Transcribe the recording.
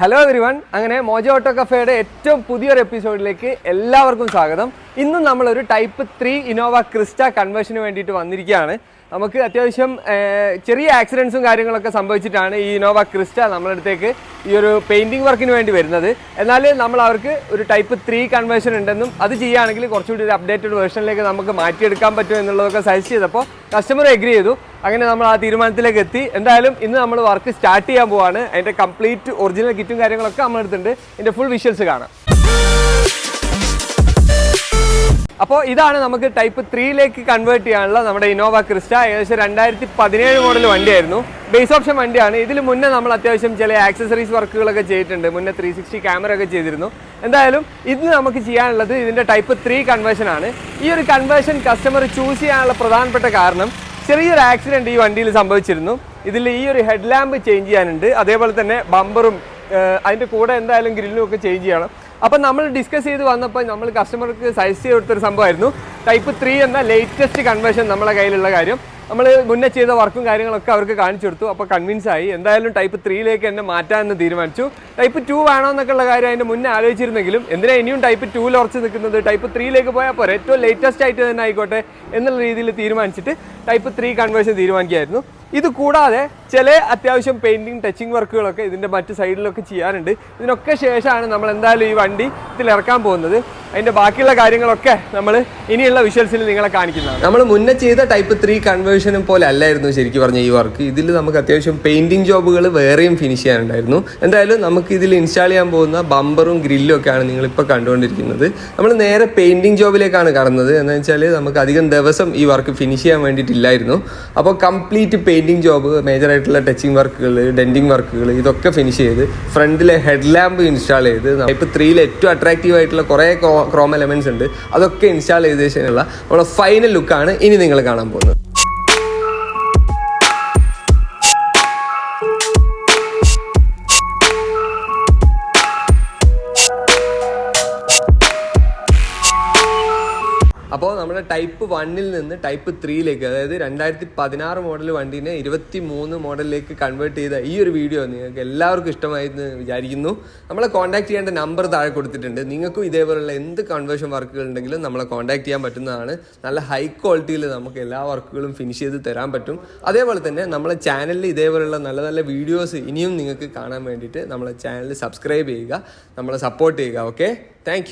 Hello everyone, അങ്ങനെ mojo auto കഫേയുടെ ഏറ്റവും പുതിയൊരു എപ്പിസോഡിലേക്ക് എല്ലാവർക്കും സ്വാഗതം. ഇന്നും നമ്മളൊരു ടൈപ്പ് 3 ഇന്നോവ ക്രിസ്റ്റ കൺവേർഷന് വേണ്ടിയിട്ട് വന്നിരിക്കുകയാണ്. നമുക്ക് അത്യാവശ്യം ചെറിയ ആക്സിഡൻസും കാര്യങ്ങളൊക്കെ സംഭവിച്ചിട്ടാണ് ഈ ഇന്നോവ ക്രിസ്റ്റ നമ്മളടുത്തേക്ക് ഈ ഒരു പെയിൻറ്റിങ് വർക്കിന് വേണ്ടി വരുന്നത്. എന്നാൽ നമ്മൾ അവർക്ക് ഒരു ടൈപ്പ് 3 കൺവേർഷൻ ഉണ്ടെന്നും അത് ചെയ്യുകയാണെങ്കിൽ കുറച്ചുകൂടി ഒരു അപ്ഡേറ്റഡ് വേർഷനിലേക്ക് നമുക്ക് മാറ്റിയെടുക്കാൻ പറ്റും എന്നുള്ളതൊക്കെ സജസ്റ്റ് ചെയ്തപ്പോൾ കസ്റ്റമർ എഗ്രി ചെയ്തു. അങ്ങനെ നമ്മൾ ആ തീരുമാനത്തിലേക്ക് എത്തി. എന്തായാലും ഇന്ന് നമ്മൾ വർക്ക് സ്റ്റാർട്ട് ചെയ്യാൻ പോവാണ്. അതിൻ്റെ കംപ്ലീറ്റ് ഒറിജിനൽ കിറ്റും കാര്യങ്ങളൊക്കെ നമ്മളെടുത്തിട്ടുണ്ട്. ഇതിൻ്റെ ഫുൾ വിഷ്വൽസ് കാണാം. അപ്പോൾ ഇതാണ് നമുക്ക് ടൈപ്പ് 3ലേക്ക് കൺവേർട്ട് ചെയ്യാനുള്ള നമ്മുടെ ഇന്നോവ ക്രിസ്റ്റ. ഏകദേശം 2017 മോഡൽ വണ്ടിയായിരുന്നു. ബേസ് ഓപ്ഷൻ വണ്ടിയാണ്. ഇതിൽ മുന്നേ നമ്മൾ അത്യാവശ്യം ചില ആക്സസറീസ് വർക്കുകളൊക്കെ ചെയ്തിട്ടുണ്ട്. മുന്നേ 360 ക്യാമറ ഒക്കെ ചെയ്തിരുന്നു. എന്തായാലും ഇന്ന് നമുക്ക് ചെയ്യാനുള്ളത് ഇതിൻ്റെ ടൈപ്പ് 3 കൺവേർഷൻ ആണ്. ഈ ഒരു കൺവേർഷൻ കസ്റ്റമർ ചൂസ് ചെയ്യാനുള്ള പ്രധാനപ്പെട്ട കാരണം ചെറിയൊരു ആക്സിഡൻറ്റ് ഈ വണ്ടിയിൽ സംഭവിച്ചിരുന്നു. ഇതിൽ ഈ ഒരു ഹെഡ് ലാമ്പ് ചേഞ്ച് ചെയ്യാനുണ്ട്. അതേപോലെ തന്നെ ബമ്പറും അതിൻ്റെ കൂടെ എന്തായാലും ഗ്രില്ലും ഒക്കെ ചേഞ്ച് ചെയ്യണം. അപ്പം നമ്മൾ ഡിസ്കസ് ചെയ്ത് വന്നപ്പോൾ നമ്മൾ കസ്റ്റമർക്ക് സജസ്റ്റ് ചെയ്ത് കൊടുത്തൊരു സംഭവമായിരുന്നു ടൈപ്പ് 3 എന്ന ലേറ്റസ്റ്റ് കൺവേർഷൻ നമ്മളെ കയ്യിലുള്ള കാര്യം. നമ്മൾ മുന്നേ ചെയ്ത വർക്കും കാര്യങ്ങളൊക്കെ അവർക്ക് കാണിച്ചു കൊടുത്തു. അപ്പോൾ കൺവിൻസ് ആയി. എന്തായാലും ടൈപ്പ് 3ലേക്ക് തന്നെ മാറ്റാമെന്ന് തീരുമാനിച്ചു. ടൈപ്പ് 2 വേണോ എന്നൊക്കെയുള്ള കാര്യം അതിൻ്റെ മുന്നേ ആലോചിച്ചിരുന്നെങ്കിലും എന്തിനാ ഇനിയും ടൈപ്പ് 2 ഉറച്ച് നിൽക്കുന്നത്, ടൈപ്പ് 3ലേക്ക് പോയാൽ പോരെ, ഏറ്റവും ലേറ്റസ്റ്റ് ആയിട്ട് തന്നെ ആയിക്കോട്ടെ എന്നുള്ള രീതിയിൽ തീരുമാനിച്ചിട്ട് ടൈപ്പ് 3 കൺവേർഷൻ തീരുമാനിക്കുകയായിരുന്നു. ഇത് കൂടാതെ ചില അത്യാവശ്യം പെയിൻറ്റിങ് ടച്ചിങ് വർക്കുകളൊക്കെ ഇതിൻ്റെ മറ്റ് സൈഡിലൊക്കെ ചെയ്യാനുണ്ട്. ഇതിനൊക്കെ ശേഷമാണ് നമ്മൾ എന്തായാലും ഈ വണ്ടി ഇതിൽ ഇറക്കാൻ പോകുന്നത്. അതിൻ്റെ ബാക്കിയുള്ള കാര്യങ്ങളൊക്കെ നമ്മൾ ഇനിയുള്ള വിഷ്വൽസിൽ നിങ്ങളെ കാണിക്കുന്നതാണ്. നമ്മൾ മുന്നേ ചെയ്ത ടൈപ്പ് 3 കൺവേർഷനും പോലെ അല്ലായിരുന്നു ശരിക്കും പറഞ്ഞ ഈ വർക്ക്. ഇതിൽ നമുക്ക് അത്യാവശ്യം പെയിൻറ്റിങ് ജോബുകൾ വേറെയും ഫിനിഷ് ചെയ്യാനുണ്ടായിരുന്നു. എന്തായാലും നമുക്ക് ഇതിൽ ഇൻസ്റ്റാൾ ചെയ്യാൻ പോകുന്ന ബമ്പറും ഗ്രില്ലും ഒക്കെയാണ് നിങ്ങളിപ്പോൾ കണ്ടുകൊണ്ടിരിക്കുന്നത്. നമ്മൾ നേരെ പെയിൻറ്റിങ് ജോബിലേക്കാണ് കടന്നത്. എന്ന് വെച്ചാൽ നമുക്ക് അധികം ദിവസം ഈ വർക്ക് ഫിനിഷ് ചെയ്യാൻ വേണ്ടിയിട്ടില്ലായിരുന്നു. അപ്പോൾ കംപ്ലീറ്റ് പെയിൻറ്റിങ് ജോബ്, മേജറായിട്ടുള്ള ടച്ചിങ് വർക്കുകൾ, ഡെൻറ്റിങ് വർക്കുകൾ ഇതൊക്കെ ഫിനിഷ് ചെയ്ത് ഫ്രണ്ടിലെ ഹെഡ് ലാമ്പ് ഇൻസ്റ്റാൾ ചെയ്ത് ടൈപ്പ് 3യിൽ ഏറ്റവും അട്രാക്റ്റീവ് ആയിട്ടുള്ള കുറേ ക്രോം എലമെന്റ്സ് ഉണ്ട്, അതൊക്കെ ഇൻസ്റ്റാൾ ചെയ്ത ശേഷമുള്ള നമ്മുടെ ഫൈനൽ ലുക്കാണ് ഇനി നിങ്ങൾ കാണാൻ പോകുന്നത്. അപ്പോൾ നമ്മുടെ ടൈപ്പ് 1ൽ നിന്ന് ടൈപ്പ് 3ലേക്ക്, അതായത് 2016 മോഡൽ വണ്ടീനെ 23 മോഡലിലേക്ക് കൺവേർട്ട് ചെയ്ത ഈ ഒരു വീഡിയോ നിങ്ങൾക്ക് എല്ലാവർക്കും ഇഷ്ടമായെന്ന് വിചാരിക്കുന്നു. നമ്മളെ കോൺടാക്ട് ചെയ്യേണ്ട നമ്പർ താഴെ കൊടുത്തിട്ടുണ്ട്. നിങ്ങൾക്കും ഇതേപോലുള്ള എന്ത് കൺവേർഷൻ വർക്കുകൾ ഉണ്ടെങ്കിലും നമ്മളെ കോൺടാക്ട് ചെയ്യാൻ പറ്റുന്നതാണ്. നല്ല ഹൈ ക്വാളിറ്റിയിൽ നമുക്ക് എല്ലാ വർക്കുകളും ഫിനിഷ് ചെയ്ത് തരാൻ പറ്റും. അതേപോലെ തന്നെ നമ്മളെ ചാനലിൽ ഇതേപോലുള്ള നല്ല നല്ല വീഡിയോസ് ഇനിയും നിങ്ങൾക്ക് കാണാൻ വേണ്ടിയിട്ട് നമ്മളെ ചാനൽ സബ്സ്ക്രൈബ് ചെയ്യുക, നമ്മളെ സപ്പോർട്ട് ചെയ്യുക. Okay, thank